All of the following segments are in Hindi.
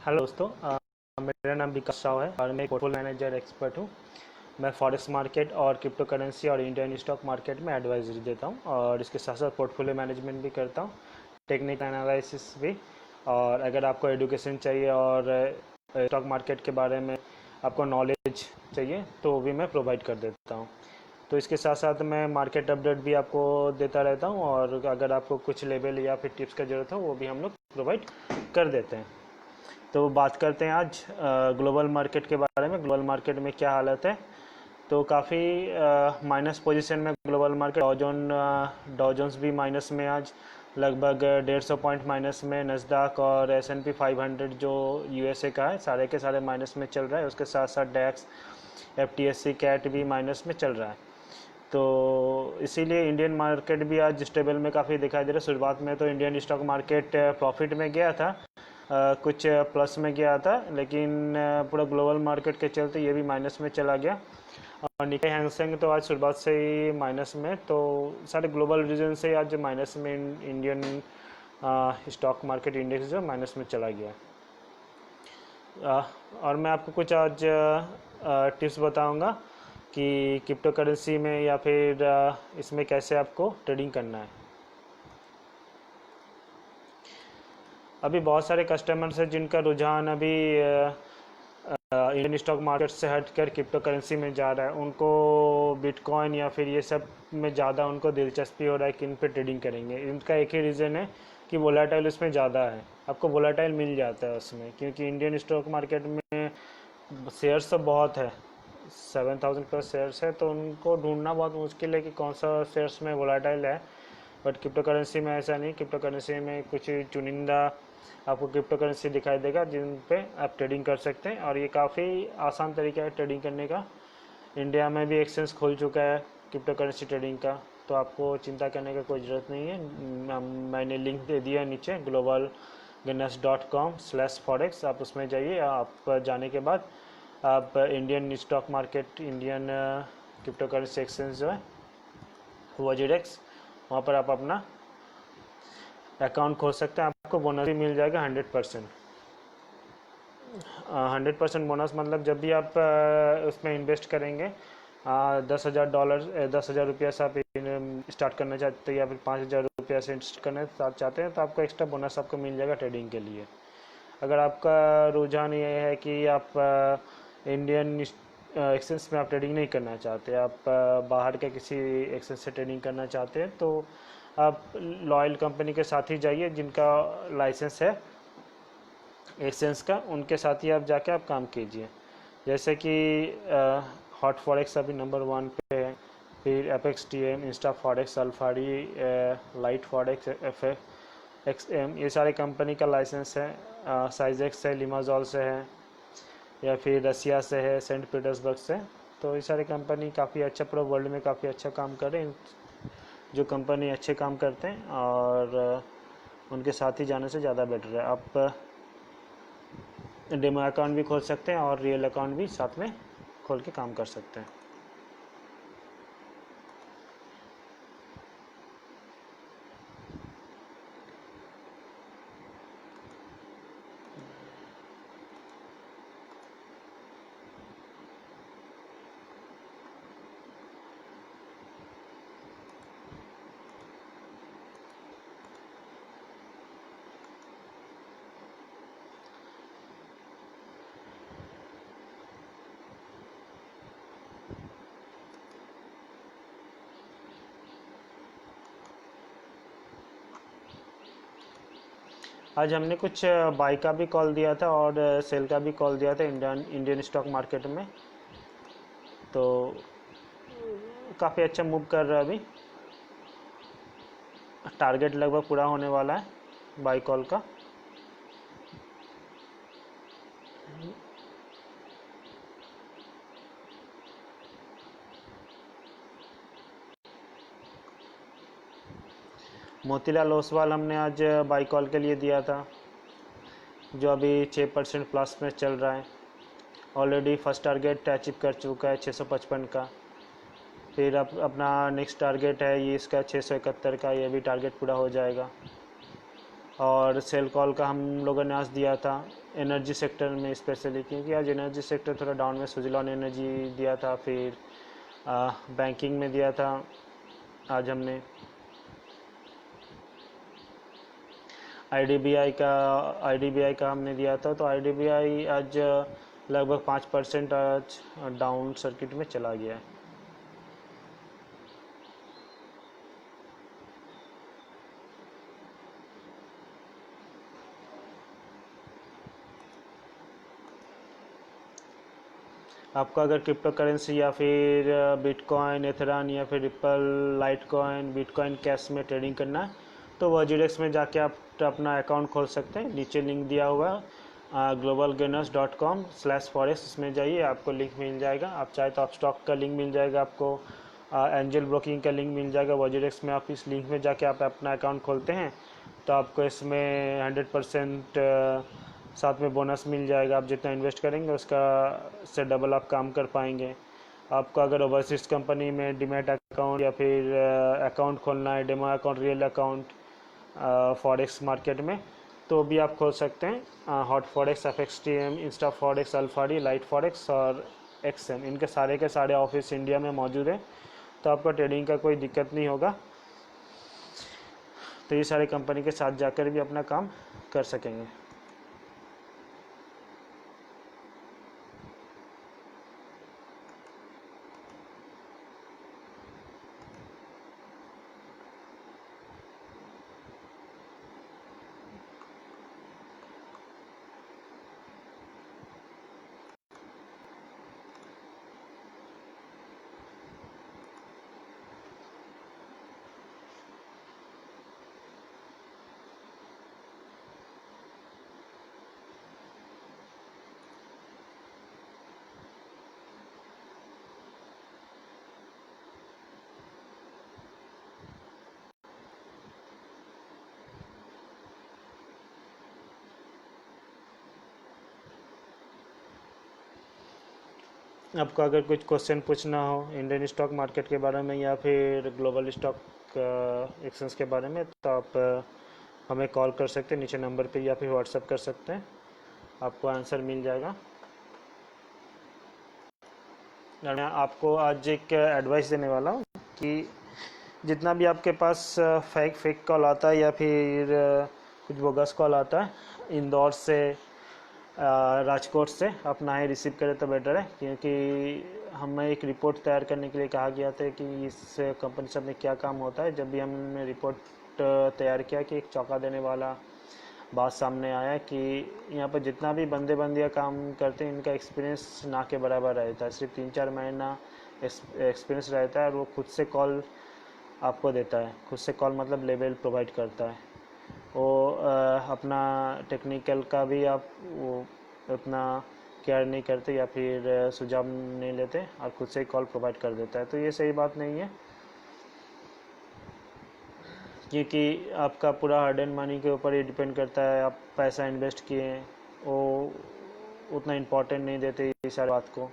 हेलो दोस्तों, मेरा नाम विकास राव है और मैं एक पोर्टफोलियो मैनेजर एक्सपर्ट हूँ। मैं फॉरेक्स मार्केट और क्रिप्टो करेंसी और इंडियन स्टॉक मार्केट में एडवाइजरी देता हूँ और इसके साथ साथ पोर्टफोलियो मैनेजमेंट भी करता हूँ, टेक्निकल एनालिसिस भी। और अगर आपको एजुकेशन चाहिए और स्टॉक मार्केट के बारे में आपको नॉलेज चाहिए तो वो भी मैं प्रोवाइड कर देता हूँ। तो इसके साथ साथ मैं मार्केट अपडेट भी आपको देता रहता हूँ और अगर आपको कुछ लेवल या फिर टिप्स की ज़रूरत हो वो भी हम लोग प्रोवाइड कर देते हैं। तो बात करते हैं आज ग्लोबल मार्केट के बारे में। ग्लोबल मार्केट में क्या हालत है? तो काफ़ी माइनस पोजीशन में ग्लोबल मार्केट। डॉ जोन्स भी माइनस में आज, लगभग 150 पॉइंट माइनस में। नस्डैक और S&P 500 जो यूएसए का है सारे के सारे माइनस में चल रहा है। उसके साथ साथ डैक्स, FTSE कैट भी माइनस में चल रहा है। तो इसीलिए इंडियन मार्केट भी आज स्टेबल में काफ़ी दिखाई दे रहा है। शुरुआत में तो इंडियन स्टॉक मार्केट प्रॉफिट में गया था, कुछ प्लस में गया था, लेकिन पूरा ग्लोबल मार्केट के चलते ये भी माइनस में चला गया। और निकाई हैंगसेंग तो आज शुरुआत से ही माइनस में, तो सारे ग्लोबल रीजन से आज माइनस में इंडियन स्टॉक मार्केट इंडेक्स जो माइनस में चला गया। और मैं आपको कुछ आज टिप्स बताऊंगा कि क्रिप्टो करेंसी में या फिर इसमें कैसे आपको ट्रेडिंग करना है। अभी बहुत सारे कस्टमर्स हैं जिनका रुझान अभी इंडियन स्टॉक मार्केट से हटकर क्रिप्टो करेंसी में जा रहा है। उनको बिटकॉइन या फिर ये सब में ज़्यादा उनको दिलचस्पी हो रहा है कि इन पे ट्रेडिंग करेंगे। इनका एक ही रीज़न है कि वोलेटाइल उसमें ज़्यादा है, आपको वोलेटाइल मिल जाता है उसमें, क्योंकि इंडियन स्टॉक मार्केट में शेयर्स तो बहुत है, 7,000 प्लस शेयर्स है, तो उनको ढूंढना बहुत मुश्किल है कि कौन सा शेयर्स में वोलेटाइल है। बट क्रिप्टो करेंसी में ऐसा नहीं। क्रिप्टो करेंसी में कुछ चुनिंदा आपको क्रिप्टो करेंसी दिखाई देगा जिन पे आप ट्रेडिंग कर सकते हैं, और ये काफ़ी आसान तरीका है ट्रेडिंग करने का। इंडिया में भी एक्सचेंज खुल चुका है क्रिप्टो करेंसी ट्रेडिंग का, तो आपको चिंता करने का कोई ज़रूरत नहीं है। मैंने लिंक दे दिया नीचे, globalguinness.com/forex। आप उसमें जाइए। आप जाने के बाद आप Indian stock market, Indian crypto currency exchange जो है वजीरेक्स, वहाँ पर आप अपना अकाउंट खोल सकते हैं। आपको बोनस भी मिल जाएगा 100%। 100% बोनस मतलब जब भी आप उसमें इन्वेस्ट करेंगे, $10,000 10,000 से आप स्टार्ट करना चाहते हैं या फिर $5,000 से स्टार्ट करना चाहते हैं तो आपको एक्स्ट्रा बोनस आपको मिल जाएगा ट्रेडिंग के लिए। अगर आपका रुझान ये है कि आप इंडियन एक्सचेंज में आप ट्रेडिंग नहीं करना चाहते, आप बाहर के किसी एक्सचेंज से ट्रेडिंग करना चाहते हैं, तो आप लॉयल कंपनी के साथ ही जाइए जिनका लाइसेंस है एक्सचेंज का, उनके साथ ही आप जाके आप काम कीजिए। जैसे कि हॉट फॉरेक्स अभी नंबर 1 पे है, फिर Apex TM, Insta Forex, Alpari, Lite Forex, FXM, ये सारे कंपनी का लाइसेंस है। साइजेक्स से, लिमाजॉल से है, या फिर रसिया से है, सेंट पीटर्सबर्ग से। तो ये सारे कंपनी काफ़ी अच्छा, पूरा वर्ल्ड में काफ़ी अच्छा काम कर रहे हैं। जो कंपनी अच्छे काम करते हैं और उनके साथ ही जाने से ज़्यादा बेटर है। आप डेमो अकाउंट भी खोल सकते हैं और रियल अकाउंट भी साथ में खोल के काम कर सकते हैं। आज हमने कुछ बाई का भी कॉल दिया था और सेल का भी कॉल दिया था इंडियन स्टॉक मार्केट में। तो काफ़ी अच्छा मूव कर रहा है अभी। टारगेट लगभग पूरा होने वाला है बाई कॉल का। मोतीलाल ओसवाल हमने आज बाई कॉल के लिए दिया था, जो अभी 6% प्लस में चल रहा है। ऑलरेडी फर्स्ट टारगेट अचीव कर चुका है 655 का। फिर अब अपना नेक्स्ट टारगेट है ये इसका 671 का, ये भी टारगेट पूरा हो जाएगा। और सेल कॉल का हम लोगों ने आज दिया था एनर्जी सेक्टर में स्पेशली, क्योंकि आज एनर्जी सेक्टर थोड़ा डाउन में सुजलॉन एनर्जी दिया था, फिर बैंकिंग में दिया था आज हमने। आईडीबीआई का हमने दिया था, तो आईडीबीआई आज लगभग 5% आज डाउन सर्किट में चला गया है। आपको अगर क्रिप्टो करेंसी या फिर बिटकॉइन, एथेरॉन या फिर रिपल, लाइटकॉइन, बिटकॉइन कैश में ट्रेडिंग करना है तो वर्जिडेक्स में जाके आप अपना अकाउंट खोल सकते हैं। नीचे लिंक दिया हुआ है globalgainers.com/forex, इसमें जाइए, आपको लिंक मिल जाएगा। आप चाहे तो आप स्टॉक का लिंक मिल जाएगा, आपको एंजल ब्रोकिंग का लिंक मिल जाएगा। वर्जिडेक्स में आप इस लिंक में जाके आप अपना अकाउंट खोलते हैं तो आपको इसमें 100% साथ में बोनस मिल जाएगा। आप जितना इन्वेस्ट करेंगे उसका से डबल आप काम कर पाएंगे। आपको अगर ओवरसीज कंपनी में डीमैट अकाउंट या फिर अकाउंट खोलना है, demo account, real account forex market में, तो भी आप खोल सकते हैं। Hot Forex, FXTM, Insta Forex, Alpari, Lite Forex और XM, इनके सारे के सारे ऑफिस इंडिया में मौजूद हैं, तो आपको ट्रेडिंग का कोई दिक्कत नहीं होगा। तो ये सारे कंपनी के साथ जाकर भी अपना काम कर सकेंगे। आपको अगर कुछ क्वेश्चन पूछना हो इंडियन स्टॉक मार्केट के बारे में या फिर ग्लोबल स्टॉक एक्सचेंज के बारे में, तो आप हमें कॉल कर सकते हैं नीचे नंबर पे, या फिर व्हाट्सएप कर सकते हैं, आपको आंसर मिल जाएगा। मैं आपको आज एक एडवाइस देने वाला हूँ कि जितना भी आपके पास फेक कॉल आता है या फिर कुछ बोगस कॉल आता है इंदौर से, राजकोट से, आप ना ही रिसीव करें तो बेटर है, क्योंकि हमें एक रिपोर्ट तैयार करने के लिए कहा गया था कि इस कंपनी सब में क्या काम होता है। जब भी हमने रिपोर्ट तैयार किया कि एक चौंका देने वाला बात सामने आया कि यहाँ पर जितना भी बंदे बंदियाँ काम करते हैं इनका एक्सपीरियंस ना के बराबर रहता है। सिर्फ 3-4 महीना एक्सपीरियंस रहता है और वो खुद से कॉल आपको देता है। खुद से कॉल मतलब लेवल प्रोवाइड करता है। वो अपना टेक्निकल का भी आप वो उतना केयर नहीं करते या फिर सुझाव नहीं लेते और खुद से ही कॉल प्रोवाइड कर देता है, तो ये सही बात नहीं है, क्योंकि आपका पूरा हार्ड एंड मनी के ऊपर ही डिपेंड करता है। आप पैसा इन्वेस्ट किए, वो उतना इम्पोर्टेंट नहीं देते इस सारी बात को।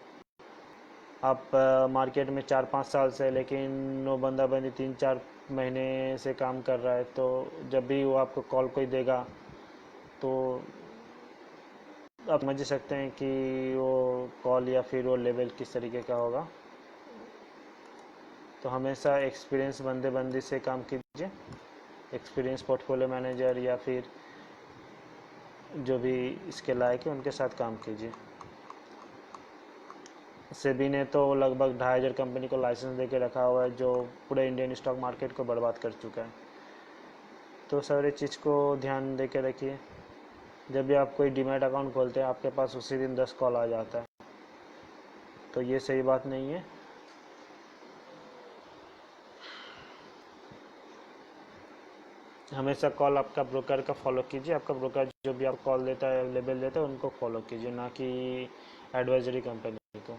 आप मार्केट में 4-5 साल से, लेकिन वो बंदा बंदी 3-4 महीने से काम कर रहा है, तो जब भी वो आपको कॉल कोई देगा तो आप समझ ही सकते हैं कि वो कॉल या फिर वो लेवल किस तरीके का होगा। तो हमेशा एक्सपीरियंस बंदे बंदी से काम कीजिए, एक्सपीरियंस पोर्टफोलियो मैनेजर या फिर जो भी इसके लायक है उनके साथ काम कीजिए। सेबी ने तो लगभग 2,500 कंपनी को लाइसेंस दे के रखा हुआ है, जो पूरे इंडियन स्टॉक मार्केट को बर्बाद कर चुका है। तो सारी चीज़ को ध्यान दे के रखिए। जब भी आप कोई डीमैट अकाउंट खोलते हैं आपके पास उसी दिन 10 कॉल आ जाता है, तो ये सही बात नहीं है। हमेशा कॉल आपका ब्रोकर का फॉलो कीजिए। आपका ब्रोकर जो भी आप कॉल देता है, अवेलेबल देता है, उनको फॉलो कीजिए, ना कि एडवाइजरी कंपनी को,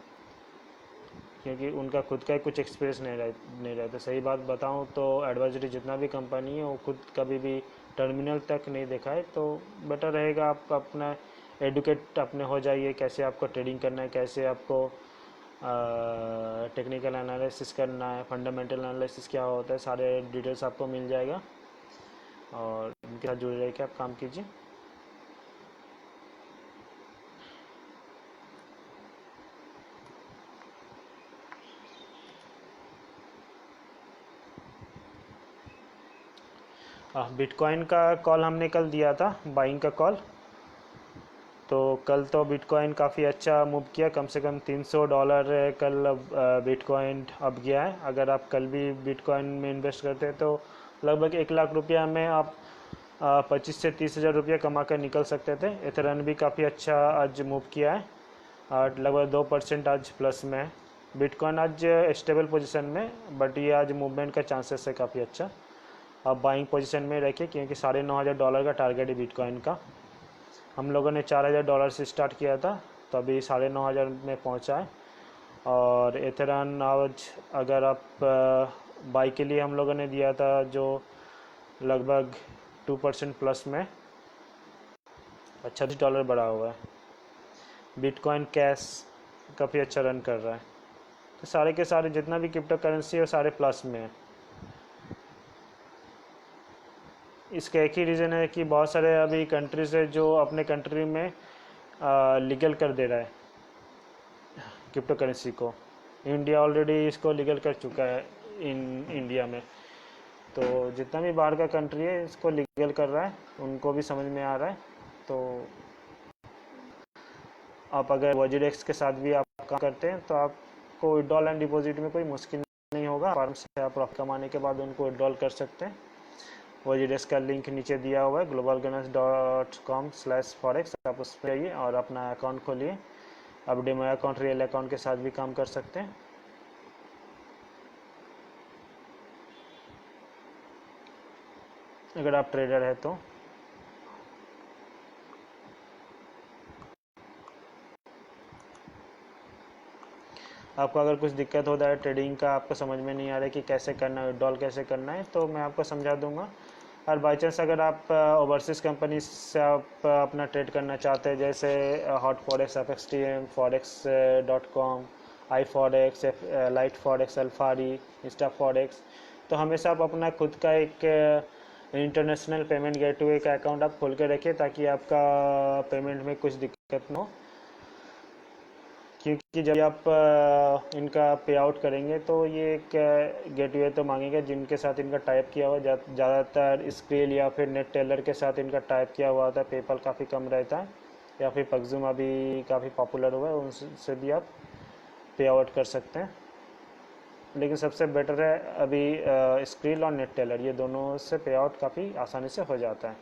क्योंकि उनका खुद का ही कुछ एक्सपीरियंस नहीं रहता। सही बात बताऊं तो एडवाइजरी जितना भी कंपनी है वो खुद कभी भी टर्मिनल तक नहीं देखा है, तो बेटर रहेगा आप अपना एडुकेट अपने हो जाइए, कैसे आपको ट्रेडिंग करना है, कैसे आपको टेक्निकल एनालिसिस करना है, फंडामेंटल एनालिसिस क्या होता है, सारे डिटेल्स आपको मिल जाएगा और उनके साथ जुड़े रह के आप काम कीजिए। बिटकॉइन का कॉल हमने कल दिया था, बाइंग का कॉल। तो कल तो बिटकॉइन काफ़ी अच्छा मूव किया, कम से कम $300 कल बिटकॉइन अब गया है। अगर आप कल भी बिटकॉइन में इन्वेस्ट करते हैं तो लगभग 1 लाख रुपया में आप 25 से 30 हज़ार रुपया कमा कर निकल सकते थे। इथेरियम भी काफ़ी अच्छा आज मूव किया है और लगभग 2% आज प्लस में है। बिटकॉइन आज स्टेबल पोजीशन में, बट ये आज मूवमेंट का चांसेस है काफ़ी अच्छा। आप बाइंग पोजीशन में रखिए क्योंकि $9,500 का टारगेट है बिटकॉइन का। हम लोगों ने $4,000 से स्टार्ट किया था, तो अभी 9,500 में पहुंचा है। और इथेरियम आज अगर आप बाई के लिए हम लोगों ने दिया था जो लगभग 2% प्लस में $36 बढ़ा हुआ है। बिटकॉइन कैश काफ़ी अच्छा रन कर रहा है। तो सारे के सारे जितना भी क्रिप्टो करेंसी है सारे प्लस में है। इसका एक ही रीज़न है कि बहुत सारे अभी कंट्रीज है जो अपने कंट्री में लीगल कर दे रहा है क्रिप्टो करेंसी को। इंडिया ऑलरेडी इसको लीगल कर चुका है इंडिया में। तो जितना भी बाहर का कंट्री है इसको लीगल कर रहा है, उनको भी समझ में आ रहा है। तो आप अगर वॉजिडेक्स के साथ भी आप काम करते हैं तो आपको विड्रॉल एंड डिपॉजिट में कोई मुश्किल नहीं होगा। फार्म से आप प्रॉफिट कमाने के बाद उनको विड्रॉल कर सकते हैं। वॉजिडेक्स का लिंक नीचे दिया हुआ है globalgunners.com/forex। आप उस पर जाइए और अपना अकाउंट खोलिए। आप डेमो अकाउंट, रियल अकाउंट के साथ भी काम कर सकते हैं। अगर आप ट्रेडर है तो आपको अगर कुछ दिक्कत होता है ट्रेडिंग का, आपको समझ में नहीं आ रहा है कि कैसे करना है, विड्रॉल कैसे करना है, तो मैं आपको समझा दूंगा। और बाई चांस अगर आप ओवरसीज़ कंपनी से आप अपना ट्रेड करना चाहते हैं, जैसे Hot Forex, FXTM, forex.com, iForex, Lite Forex, Alpari, Insta Forex, तो हमेशा आप अपना खुद का एक इंटरनेशनल पेमेंट गेटवे का अकाउंट आप खोल के रखिए ताकि आपका पेमेंट में कुछ दिक्कत ना हो। क्योंकि जब आप इनका पे आउट करेंगे तो ये एक गेटवे तो मांगेगा जिनके साथ इनका टाइप किया हुआ, ज़्यादातर स्क्रिल या फिर नेट टेलर के साथ इनका टाइप किया हुआ होता है। पेपल काफ़ी कम रहता है, या फिर पगजुम अभी काफ़ी पॉपुलर हुआ है, उनसे भी आप पे आउट कर सकते हैं। लेकिन सबसे बेटर है अभी स्क्रिल और नेट टेलर, ये दोनों से पे आउट काफ़ी आसानी से हो जाता है।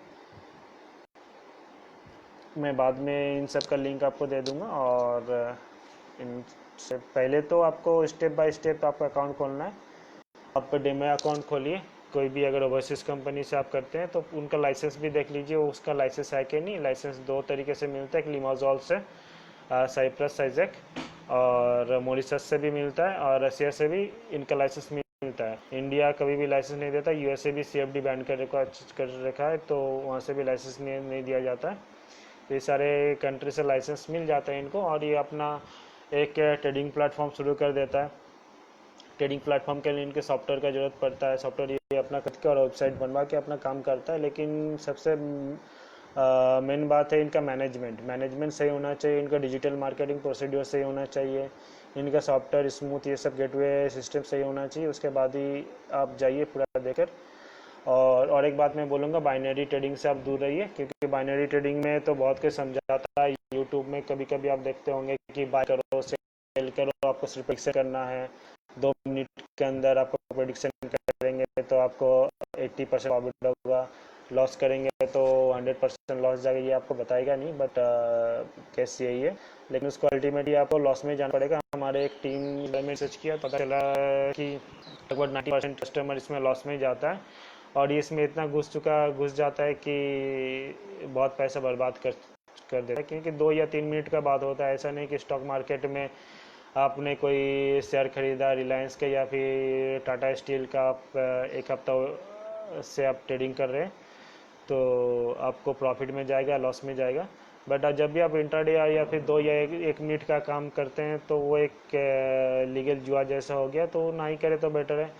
मैं बाद में इन सब का लिंक आपको दे दूंगा। और इनसे पहले तो आपको स्टेप बाय स्टेप आपका अकाउंट खोलना है। आप डेमो अकाउंट खोलिए। कोई भी अगर ओवरसीज़ कंपनी से आप करते हैं तो उनका लाइसेंस भी देख लीजिए, उसका लाइसेंस है कि नहीं। लाइसेंस दो तरीके से मिलता है, एक लिमाजोल से, साइप्रस, साइजेक और मॉरिशस से भी मिलता है, और रशिया से भी इनका लाइसेंस मिलता है। इंडिया कभी भी लाइसेंस नहीं देता। यूएसए भी CFD बैन कर रखा है, तो वहाँ से भी लाइसेंस नहीं दिया जाता है। तो ये सारे कंट्री से लाइसेंस मिल जाता है इनको, और ये अपना एक ट्रेडिंग प्लेटफॉर्म शुरू कर देता है। ट्रेडिंग प्लेटफॉर्म के लिए इनके सॉफ्टवेयर का ज़रूरत पड़ता है। सॉफ्टवेयर ये अपना खुद का वेबसाइट बनवा के अपना काम करता है, लेकिन सबसे मेन बात है इनका मैनेजमेंट सही होना चाहिए। इनका डिजिटल मार्केटिंग प्रोसीड्योर सही होना चाहिए। इनका सॉफ्टवेयर स्मूथ, ये सब गेटवे सिस्टम सही होना चाहिए। उसके बाद ही आप जाइए पूरा देकर। और एक बात मैं बोलूँगा, बाइनरी ट्रेडिंग से आप दूर रहिए, क्योंकि बाइनरी ट्रेडिंग में तो बहुत कुछ समझाता है। यूट्यूब में कभी कभी आप देखते होंगे कि बाय करो सेल करो, आपको सिर्फ प्रेडिक्शन करना है। 2 मिनट के अंदर आपको प्रेडिक्शन करेंगे तो आपको 80% प्रॉफिट होगा, लॉस करेंगे तो 100% लॉस जाएगा। ये आपको बताएगा नहीं, बट केस यही है। लेकिन उसको अल्टीमेटली आपको लॉस में जाना पड़ेगा। हमारे एक टीम में सर्च किया, पता चला कि लगभग 90% कस्टमर इसमें लॉस में जाता है, और ये इसमें इतना घुस जाता है कि बहुत पैसा बर्बाद कर देता है। क्योंकि 2 या 3 मिनट का बात होता है। ऐसा नहीं कि स्टॉक मार्केट में आपने कोई शेयर खरीदा रिलायंस का या फिर टाटा स्टील का, आप एक हफ्ता से आप ट्रेडिंग कर रहे हैं तो आपको प्रॉफिट में जाएगा, लॉस में जाएगा। बट जब भी आप इंट्राडे या फिर 2 या 1 मिनट का काम करते हैं तो वो एक लीगल जुआ जैसा हो गया, तो ना ही करें तो बेटर है।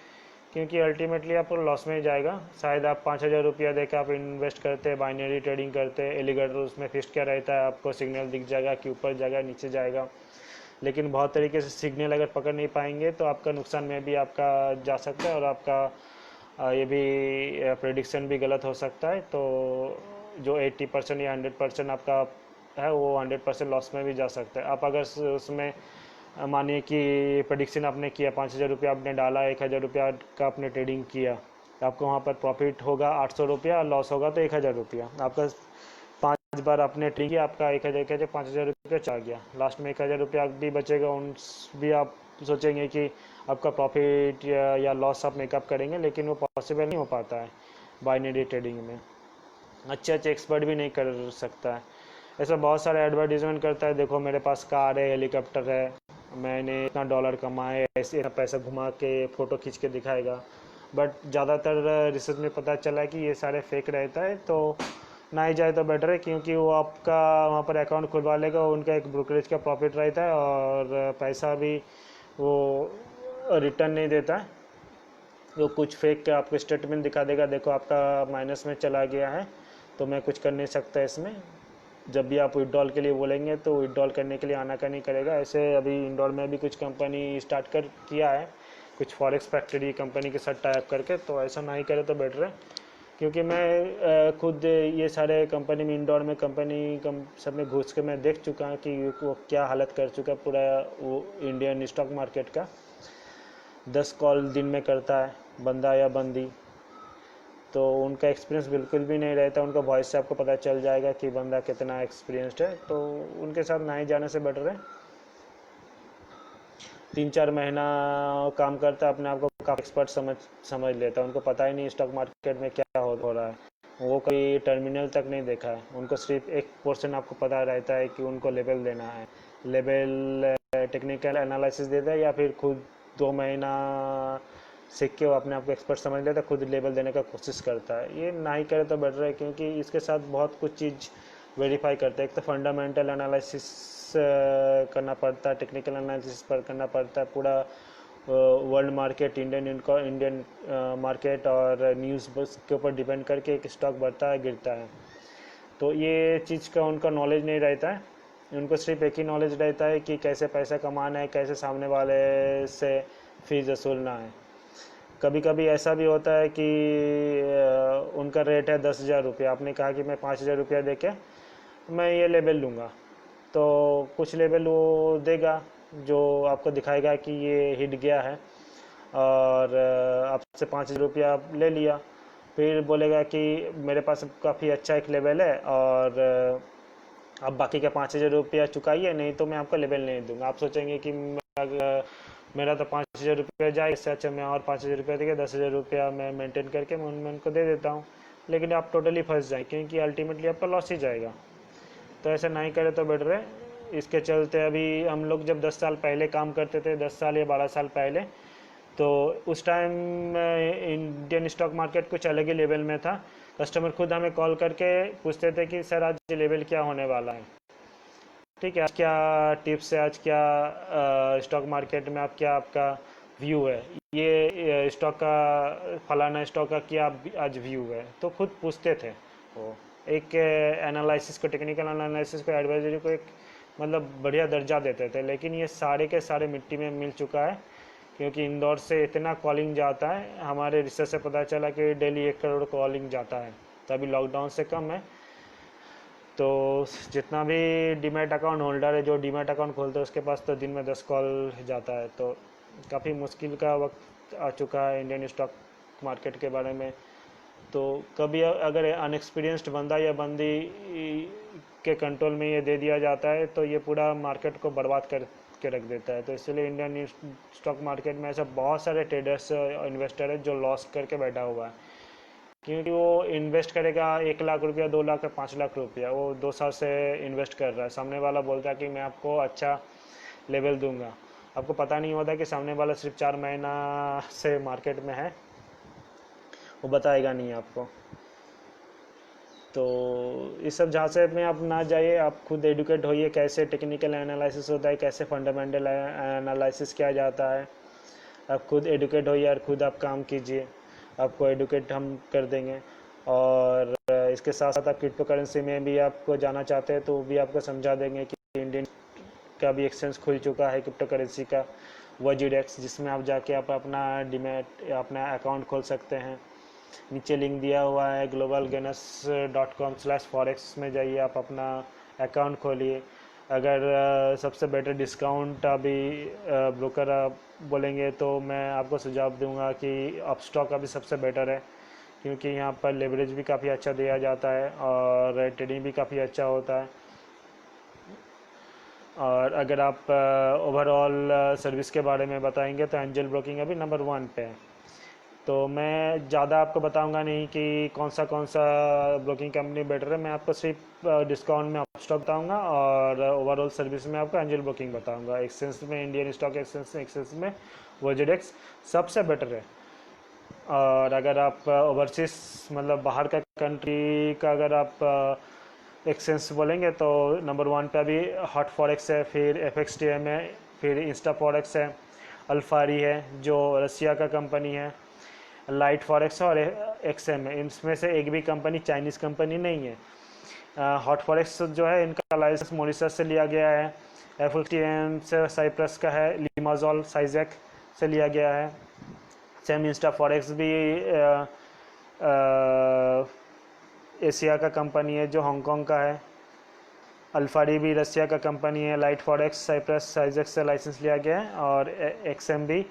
क्योंकि अल्टीमेटली आपको लॉस में जाएगा। शायद आप 5,000 रुपया देकर आप इन्वेस्ट करते हैं, बाइनरी ट्रेडिंग करते हैं, एलिगेटर उसमें फिक्स क्या रहता है, आपको सिग्नल दिख जाएगा कि ऊपर जाएगा नीचे जाएगा। लेकिन बहुत तरीके से सिग्नल अगर पकड़ नहीं पाएंगे तो आपका नुकसान में भी आपका जा सकता है, और आपका ये भी प्रेडिक्शन भी गलत हो सकता है। तो जो 80% या 100% आपका है वो 100% लॉस में भी जा सकता है। आप अगर उसमें मानिए कि प्रेडिक्शन आपने किया, 5,000 रुपया आपने डाला, 1,000 रुपया का आपने ट्रेडिंग किया, तो आपको वहाँ पर प्रॉफिट होगा 800 रुपया, लॉस होगा तो 1,000 रुपया। आपका 5 बार आपने ट्रेडिंग किया, आपका 1,000 5,000 रुपया चला गया, लास्ट में 1,000 रुपया भी बचेगा। उन भी आप सोचेंगे कि आपका प्रॉफिट या लॉस आप मेकअप करेंगे, लेकिन वो पॉसिबल नहीं हो पाता है बाइनरी ट्रेडिंग में। अच्छे अच्छे एक्सपर्ट भी नहीं कर सकता है। ऐसा बहुत सारे एडवर्टीजमेंट करता है, देखो मेरे पास कार है, हेलीकॉप्टर है, मैंने इतना डॉलर कमाए, ऐसे इतना पैसा घुमा के फ़ोटो खींच के दिखाएगा। बट ज़्यादातर रिसर्च में पता चला है कि ये सारे फेक रहता है। तो ना ही जाए तो बेटर है, क्योंकि वो आपका वहाँ पर अकाउंट खुलवा लेगा, उनका एक ब्रोकरेज का प्रॉफिट रहता है और पैसा भी वो रिटर्न नहीं देता है। वो कुछ फेक के आपको स्टेटमेंट दिखा देगा, देखो आपका माइनस में चला गया है, तो मैं कुछ कर नहीं सकता इसमें। जब भी आप विड्रॉल के लिए बोलेंगे तो विड्रॉल करने के लिए आनाकानी करेगा। ऐसे अभी इंडोर में भी कुछ कंपनी स्टार्ट कर किया है, कुछ फॉरेक्स फैक्ट्री कंपनी के साथ टाइप करके। तो ऐसा ना ही करे तो बेटर है, क्योंकि मैं खुद ये सारे कंपनी में, इंडोर में कंपनी सब में घुस के मैं देख चुका हूँ कि वो क्या हालत कर चुका है पूरा वो इंडियन स्टॉक मार्केट का। 10 कॉल दिन में करता है बंदा या बंदी, तो उनका एक्सपीरियंस बिल्कुल भी नहीं रहता। उनका वॉइस से आपको पता चल जाएगा कि बंदा कितना एक्सपीरियंस्ड है। तो उनके साथ ना ही जाने से बेटर है। 3-4 महीना काम करता है, अपने आप को काफ़ी एक्सपर्ट समझ लेता है। उनको पता ही नहीं स्टॉक मार्केट में क्या हो रहा है, वो कोई टर्मिनल तक नहीं देखा है। उनको सिर्फ एक पोर्शन आपको पता रहता है कि उनको लेवल देना है, लेवल टेक्निकल एनालिसिस देता है, या फिर खुद 2 महीना सीख के वो अपने आप को एक्सपर्ट समझ लेता है, खुद लेवल देने का कोशिश करता है। ये ना ही करे तो बेटर है, क्योंकि इसके साथ बहुत कुछ चीज़ वेरीफाई करते हैं। एक तो फंडामेंटल एनालिसिस करना पड़ता है, टेक्निकल एनालिसिस पर करना पड़ता है, पूरा वर्ल्ड मार्केट, इंडियन मार्केट और न्यूज़ बस के ऊपर डिपेंड करके एक स्टॉक बढ़ता है गिरता है। तो ये चीज़ का उनका नॉलेज नहीं रहता है। उनको सिर्फ एक ही नॉलेज रहता है कि कैसे पैसा कमाना है, कैसे सामने वाले से फीस वसूलना है। कभी कभी ऐसा भी होता है कि उनका रेट है 10,000 रुपया, आपने कहा कि मैं 5,000 रुपया दे के मैं ये लेवल लूँगा, तो कुछ लेवल वो देगा जो आपको दिखाएगा कि ये हिट गया है, और आपसे 5,000 रुपया ले लिया। फिर बोलेगा कि मेरे पास काफ़ी अच्छा एक लेवल है और आप बाकी का 5,000 रुपया चुकाइए, नहीं तो मैं आपको लेवल नहीं दूंगा। आप सोचेंगे कि मेरा तो 5,000 रुपया जाए, इससे अच्छा मैं और 5,000 रुपया देके 10,000 रुपया मैं मेंटेन करके मैं उनको दे देता हूँ। लेकिन आप टोटली फंस जाए, क्योंकि अल्टीमेटली आपका लॉस ही जाएगा। तो ऐसा नहीं करे तो बेटर है। इसके चलते अभी हम लोग जब 10 साल पहले काम करते थे, 10 साल या 12 साल पहले, तो उस टाइम इंडियन स्टॉक मार्केट कुछ अलग ही लेवल में था। कस्टमर खुद हमें कॉल करके पूछते थे कि सर आज ये लेवल क्या होने वाला है, ठीक है, आज क्या टिप्स है, आज क्या स्टॉक मार्केट में आप क्या आपका व्यू है, ये स्टॉक का फलाना स्टॉक का क्या आज व्यू है। तो खुद पूछते थे वो, एक एनालिसिस को, टेक्निकल एनालिसिस को, एडवाइजरी को एक मतलब बढ़िया दर्जा देते थे। लेकिन ये सारे के सारे मिट्टी में मिल चुका है, क्योंकि इंदौर से इतना कॉलिंग जाता है। हमारे रिसर्च से पता चला कि डेली 1 करोड़ कॉलिंग जाता है, तभी लॉकडाउन से कम है। तो जितना भी डीमैट अकाउंट होल्डर है, जो डीमैट अकाउंट खोलते हैं, उसके पास तो दिन में 10 कॉल जाता है। तो काफ़ी मुश्किल का वक्त आ चुका है इंडियन स्टॉक मार्केट के बारे में। तो कभी अगर अनएक्सपीरियंस्ड बंदा या बंदी के कंट्रोल में ये दे दिया जाता है, तो ये पूरा मार्केट को बर्बाद कर के रख देता है। तो इसलिए इंडियन स्टॉक मार्केट में ऐसा बहुत सारे ट्रेडर्स इन्वेस्टर है जो लॉस करके बैठा हुआ है, क्योंकि वो इन्वेस्ट करेगा 1 लाख रुपया, 2 लाख या 5 लाख रुपया, वो 2 साल से इन्वेस्ट कर रहा है। सामने वाला बोलता है कि मैं आपको अच्छा लेवल दूंगा, आपको पता नहीं होता कि सामने वाला सिर्फ 4 महीना से मार्केट में है, वो बताएगा नहीं आपको। तो इस सब झांसे में आप ना जाइए, आप खुद एडुकेट होइए, कैसे टेक्निकल एनालिसिस होता है, कैसे फंडामेंटल एनालिसिस किया जाता है। आप खुद एडुकेट होइए और खुद आप काम कीजिए, आपको एडुकेट हम कर देंगे। और इसके साथ साथ आप क्रिप्टो करेंसी में भी आपको जाना चाहते हैं तो भी आपको समझा देंगे कि इंडियन का भी एक्सचेंज खुल चुका है क्रिप्टो करेंसी का, वजीडेक्स, जिसमें आप जाके आप अपना डीमैट अपना अकाउंट खोल सकते हैं। नीचे लिंक दिया हुआ है globalgainers.com/forex में जाइए, आप अपना अकाउंट खोलिए। अगर सबसे बेटर डिस्काउंट अभी ब्रोकर बोलेंगे तो मैं आपको सुझाव दूंगा कि अपस्टॉक अभी सबसे बेटर है, क्योंकि यहाँ पर लेवरेज भी काफ़ी अच्छा दिया जाता है और ट्रेडिंग भी काफ़ी अच्छा होता है। और अगर आप ओवरऑल सर्विस के बारे में बताएंगे तो एंजल ब्रोकिंग अभी नंबर 1 पे है। तो मैं ज़्यादा आपको बताऊंगा नहीं कि कौन सा ब्रोकिंग कंपनी बेटर है, मैं आपको सिर्फ डिस्काउंट में अपस्टॉक बताऊंगा और ओवरऑल सर्विस में आपको एंजल ब्रोकिंग बताऊंगा। एक्सचेंज में इंडियन स्टॉक एक्सचेंज में वोजेडेक्स सबसे बेटर है। और अगर आप ओवरसीज मतलब बाहर का कंट्री का अगर आप एक्सचेंज बोलेंगे तो नंबर 1 पे अभी हॉट फॉरेक्स है, फिर FXTM है, फिर इंस्टा फॉरेक्स है, अल्फारी है जो रसिया का कंपनी है, लाइट फॉरेक्स और XM है। इनमें से एक भी कंपनी चाइनीज़ कंपनी नहीं है। हॉट फॉरेक्स जो है इनका लाइसेंस मॉरिशस से लिया गया है, FXTM से साइप्रस का है, लिमाजोल साइजैक से लिया गया है। सेम इंस्टा फॉरेक्स भी एशिया का कंपनी है जो हांगकांग का है। अल्फारी भी रसिया का कंपनी है। लाइट फॉरेक्स साइप्रस साइजैक से लाइसेंस लिया गया है और XM भी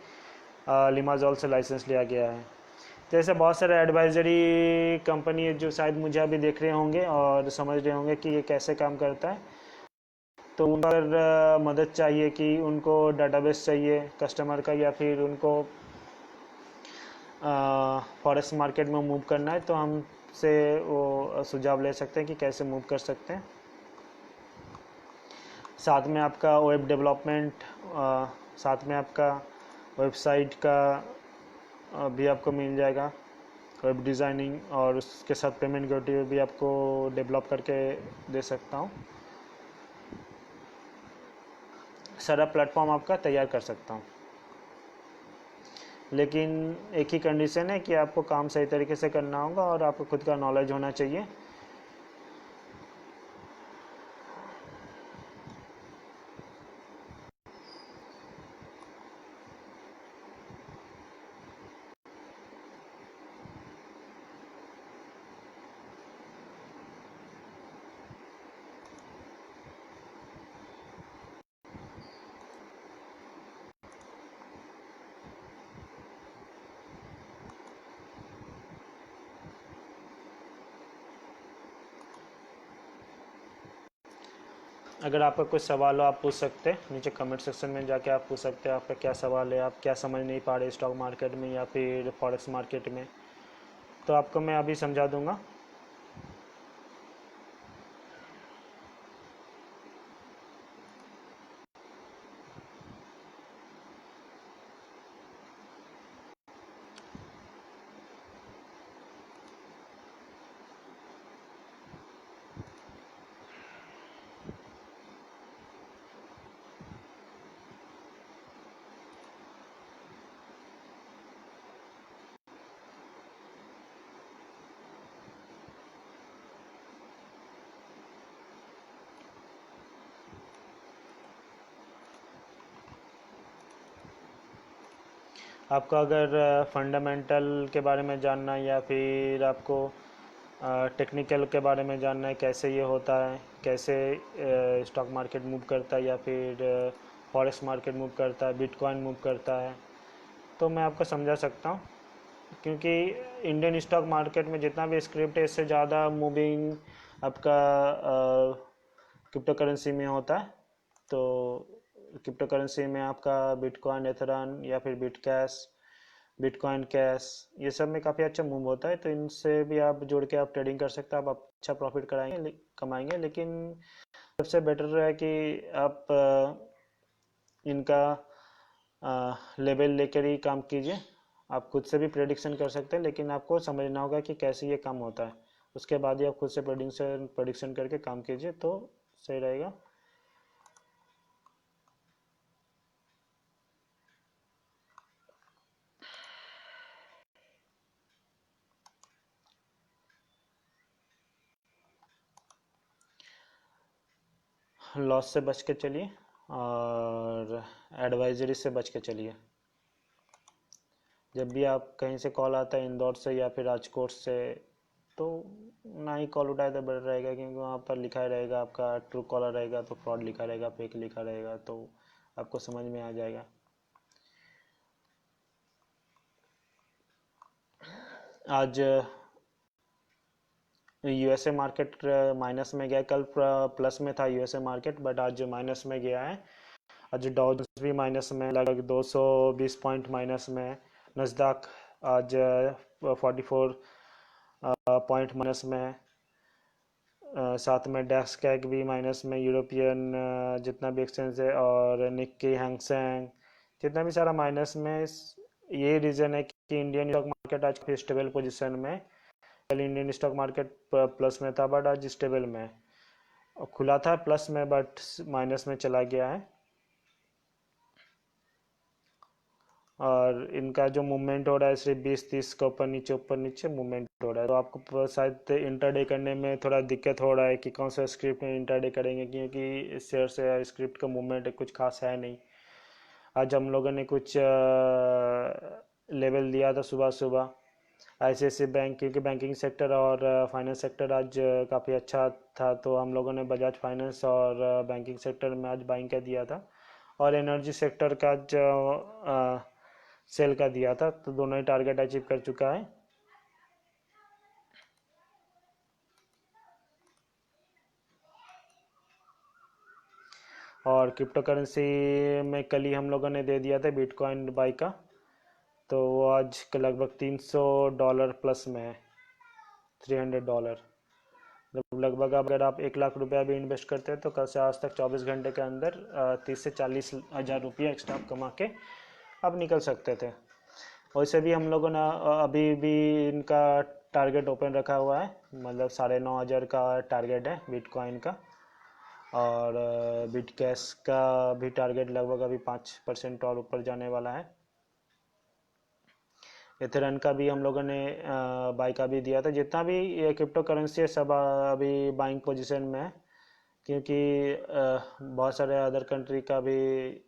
लिमाजोल से लाइसेंस लिया गया है। तो ऐसे बहुत सारे एडवाइजरी कंपनी है जो शायद मुझे अभी देख रहे होंगे और समझ रहे होंगे कि ये कैसे काम करता है। तो उन पर मदद चाहिए कि उनको डाटाबेस चाहिए कस्टमर का, या फिर उनको फॉरेक्स मार्केट में मूव करना है, तो हमसे वो सुझाव ले सकते हैं कि कैसे मूव कर सकते हैं। साथ में आपका वेब डेवलपमेंट, साथ में आपका वेबसाइट का भी आपको मिल जाएगा, वेब डिज़ाइनिंग, और उसके साथ पेमेंट गेटवे भी आपको डेवलप करके दे सकता हूँ। सारा प्लेटफॉर्म आपका तैयार कर सकता हूँ, लेकिन एक ही कंडीशन है कि आपको काम सही तरीके से करना होगा और आपको खुद का नॉलेज होना चाहिए। अगर आपका कोई सवाल हो आप पूछ सकते हैं, नीचे कमेंट सेक्शन में जाके आप पूछ सकते हैं आपका क्या सवाल है, आप क्या समझ नहीं पा रहे स्टॉक मार्केट में या फिर फॉरेक्स मार्केट में, तो आपको मैं अभी समझा दूंगा। आपको अगर फंडामेंटल के बारे में जानना है या फिर आपको टेक्निकल के बारे में जानना है, कैसे ये होता है, कैसे स्टॉक मार्केट मूव करता है या फिर फॉरेक्स मार्केट मूव करता है, बिटकॉइन मूव करता है, तो मैं आपको समझा सकता हूँ। क्योंकि इंडियन स्टॉक मार्केट में जितना भी स्क्रिप्ट है इससे ज़्यादा मूविंग आपका क्रिप्टो करेंसी में होता है। तो क्रिप्टो करेंसी में आपका बिटकॉइन एथेरॉन या फिर बिटकैश, बिटकॉइन कैश, ये सब में काफ़ी अच्छा मूव होता है। तो इनसे भी आप जोड़ के आप ट्रेडिंग कर सकते हैं, आप अच्छा प्रॉफिट कराएंगे कमाएंगे। लेकिन सबसे बेटर है कि आप इनका लेवल लेकर ही काम कीजिए। आप खुद से भी प्रेडिक्शन कर सकते हैं, लेकिन आपको समझना होगा कि कैसे ये काम होता है, उसके बाद ही आप खुद से प्रेडिक्शन करके काम कीजिए तो सही रहेगा। लॉस से बच के चलिए और एडवाइजरी से बच के चलिए। जब भी आप कहीं से कॉल आता है इंदौर से या फिर राजकोट से, तो ना ही कॉल उठाए तो बेटर रहेगा, क्योंकि वहाँ पर लिखा ही रहेगा आपका ट्रू कॉलर रहेगा तो फ्रॉड लिखा रहेगा, फेक लिखा रहेगा, तो आपको समझ में आ जाएगा। आज यूएसए मार्केट माइनस में गया, कल प्लस में था यूएसए मार्केट, बट आज माइनस में गया है। आज डाउ जोन्स भी माइनस में, लगभग 220 पॉइंट माइनस में। नस्दक आज 44 पॉइंट माइनस में। साथ में डैक्स कैग भी माइनस में, यूरोपियन जितना भी एक्सचेंज है, और निक्की हैंगसेंग जितना भी सारा माइनस में। ये रीज़न है कि इंडियन स्टॉक मार्केट आज स्टेबल पोजीशन में। कल इंडियन स्टॉक मार्केट प्लस में था, बट आज स्टेबल में है। खुला था प्लस में बट माइनस में चला गया है। और इनका जो मूवमेंट हो रहा है सिर्फ 20-30 का ऊपर नीचे मूवमेंट हो रहा है, तो आपको शायद इंटरडे करने में थोड़ा दिक्कत हो रहा है कि कौन सा स्क्रिप्ट में इंटरडे करेंगे, क्योंकि शेयर से स्क्रिप्ट का मूवमेंट कुछ खास है नहीं। आज हम लोगों ने कुछ लेवल दिया था सुबह सुबह ICICI बैंक, क्योंकि बैंकिंग सेक्टर और फाइनेंस सेक्टर आज काफ़ी अच्छा था, तो हम लोगों ने बजाज फाइनेंस और बैंकिंग सेक्टर में आज बाइंग का दिया था, और एनर्जी सेक्टर का आज सेल का दिया था, तो दोनों ही टारगेट अचीव कर चुका है। और क्रिप्टो करेंसी में कल ही हम लोगों ने दे दिया था बिटकॉइन बाई का, तो वो आज लगभग $300 प्लस में है, $300। लगभग अगर आप 1 लाख रुपया भी इन्वेस्ट करते हैं तो कल से आज तक 24 घंटे के अंदर 30 से 40 हज़ार रुपया एक्स्ट्रा कमा के आप निकल सकते थे। वैसे भी हम लोगों ने अभी भी इनका टारगेट ओपन रखा हुआ है, मतलब 9,500 का टारगेट है बिटकॉइन का, और बिटकैश का भी टारगेट लगभग अभी 5% और ऊपर जाने वाला है। इथेरियम का भी हम लोगों ने बाई का भी दिया था। जितना भी ये क्रिप्टो करेंसी है सब अभी बाइंग पोजीशन में है, क्योंकि बहुत सारे अदर कंट्री का भी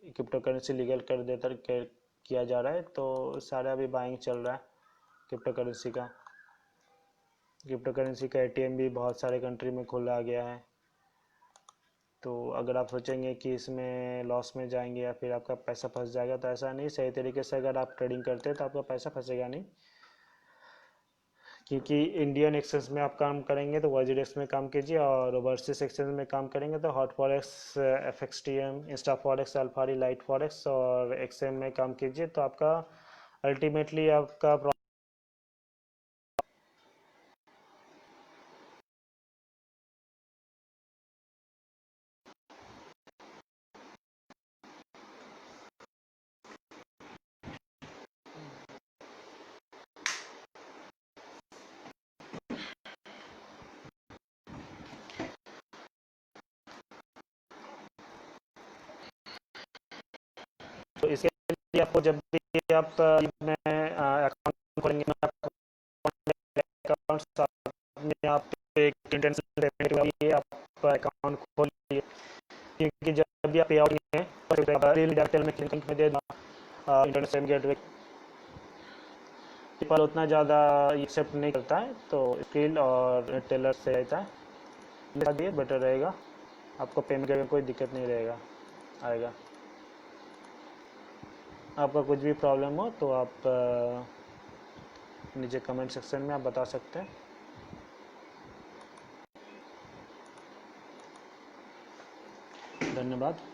क्रिप्टो करेंसी लीगल कर देता किया जा रहा है, तो सारा अभी बाइंग चल रहा है क्रिप्टो करेंसी का। क्रिप्टो करेंसी का ATM भी बहुत सारे कंट्री में खोला गया है, तो अगर आप सोचेंगे कि इसमें लॉस में जाएंगे या फिर आपका पैसा फंस जाएगा, तो ऐसा नहीं। सही तरीके से अगर आप ट्रेडिंग करते हैं तो आपका पैसा फंसेगा नहीं, क्योंकि इंडियन एक्सचेंज में आप काम करेंगे तो WZDX में काम कीजिए, और ओवरसीज एक्सचेंज में काम करेंगे तो Hot Forex, FXTM, Insta Forex, Alpari, Lite Forex और XM में काम कीजिए, तो आपका अल्टीमेटली आपका तो इसके लिए आपको जब भी आप में अकाउंट खोलेंगे, अकाउंट में आप एक इंटेंशन पेमेंट के लिए आप अकाउंट खोलिए, क्योंकि जब भी आप पे आउट हैं तो एयरटेल में लिंक में दे देना इंटरनेट सेम गेटवे पर उतना ज़्यादा एक्सेप्ट नहीं करता है, तो स्किल और टेलर से रहता है, ये बेटर रहेगा। आपको पेमेंट करने में कोई दिक्कत नहीं रहेगा आएगा। आपका कुछ भी प्रॉब्लम हो तो आप नीचे कमेंट सेक्शन में आप बता सकते हैं। धन्यवाद।